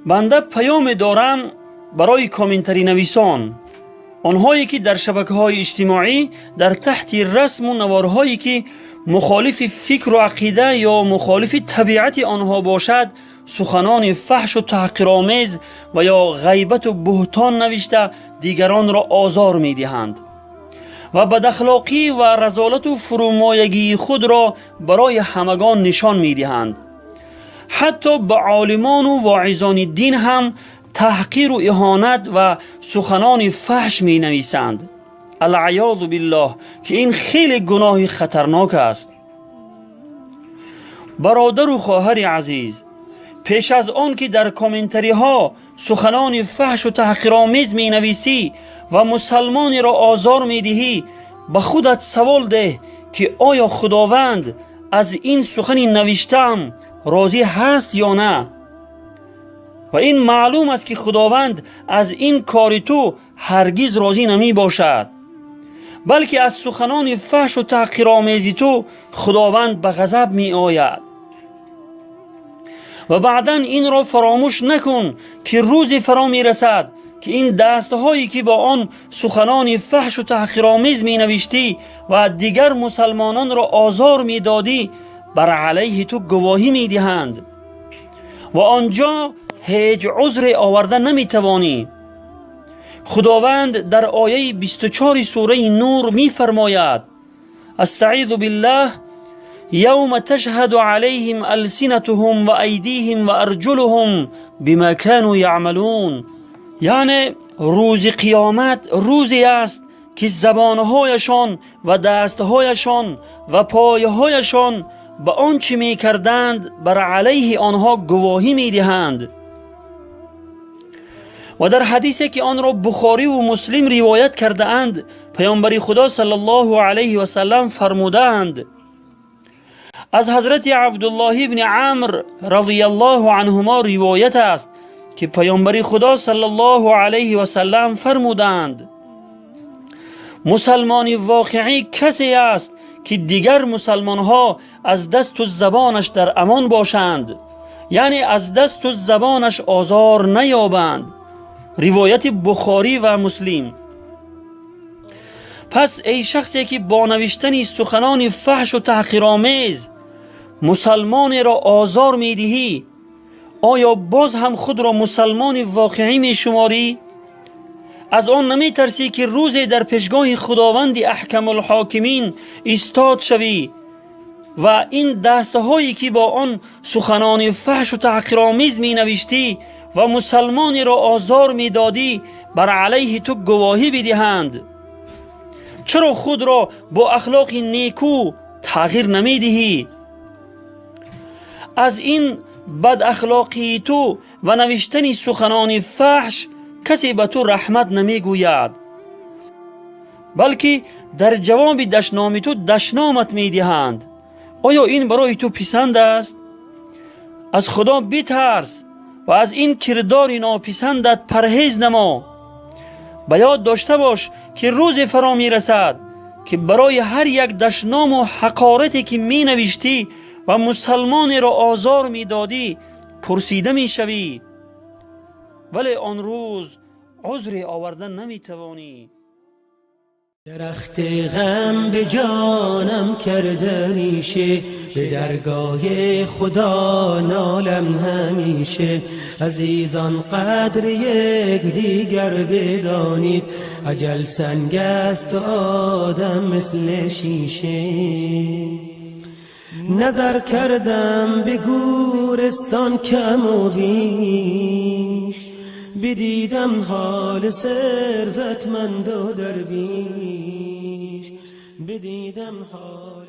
بنده پیام دارم برای کامنتری نویسان، آنهایی که در شبکه‌های اجتماعی در تحت رسم و نوارهایی که مخالف فکر و عقیده یا مخالف طبیعت آنها باشد سخنان فحش و تحقیرآمیز و یا غیبت و بهتان نوشته دیگران را آزار می‌دهند و بداخلاقی و رذالت و فرومایگی خود را برای همگان نشان می‌دهند. حتی به عالمان و واعظان دین هم تحقیر و اهانت و سخنان فحش می نویسند. العیاذ بالله، که این خیلی گناه خطرناک است. برادر و خواهر عزیز، پیش از آن که در کامنتری ها سخنان فحش و تحقیرآمیز می نویسی و مسلمان را آزار می دهی، به خودت سوال ده که آیا خداوند از این سخن نوشتم راضی هست یا نه؟ و این معلوم است که خداوند از این کار تو هرگز راضی نمی باشد، بلکه از سخنان فحش و تحقیرآمیز تو خداوند به غضب می آید. و بعدا این را فراموش نکن که روزی فرا می رسد که این دستهایی که با آن سخنان فحش و تحقیرآمیز می نوشتی و دیگر مسلمانان را آزار می دادی بر علیه تو گواهی می دهند و آنجا هیچ عذر آورده نمی توانی. خداوند در آیه 24 سوره نور می فرماید: استعیذ بالله یوم تشهد علیهم السنتهم و ایدیهم و ارجلهم بما كانوا یعملون. یعنی روز قیامت روزی است که زبانهایشان و دستهایشان و پایهایشان به آنچه می کردند بر علیه آنها گواهی می دهند. و در حدیثی که آن را بخاری و مسلم روایت کرده اند، پیامبر خدا صلی الله علیه و سلم فرمودند: از حضرت عبدالله ابن عمرو رضی الله عنهما روایت است که پیامبر خدا صلی الله علیه و سلم فرمودند: مسلمان واقعی کسی است که دیگر مسلمان ها از دست و زبانش در امان باشند، یعنی از دست و زبانش آزار نیابند. روایت بخاری و مسلم. پس ای شخصی که با نوشتن سخنان فحش و تحقیرآمیز مسلمان را آزار می دهی، آیا باز هم خود را مسلمان واقعی می شماری؟ از آن نمی ترسی که روزی در پیشگاه خداوند احکم الحاکمین ایستاد شوی و این دسته هایی که با آن سخنان فحش و تحقیرآمیز می نوشتی و مسلمان را آزار می دادی بر علیه تو گواهی بدهند؟ چرا خود را با اخلاق نیکو تغییر نمی دهی؟ از این بد اخلاقی تو و نوشتن سخنان فحش کسی به تو رحمت نمی گوید، بلکه در جواب دشنام تو دشنامت می دهند. آیا این برای تو پسند است؟ از خدا بترس و از این کردار ناپسندت پرهیز نما. به یاد داشته باش که روز فرا می رسد که برای هر یک دشنام و حقارتی که می نوشتی و مسلمان را آزار می دادی پرسیده می شوی، ولی آن روز عذر آوردن نمی توانی. درخت غم به جانم کرده ریشه، به درگاه خدا نالم همیشه. عزیزان قدر یک دیگر بدانید، اجل سنگ است و آدم مثل شیشه. نظر کردم به گورستان کم و بیش، بدیدم حال ثروتمند و درویش، بدیدم حال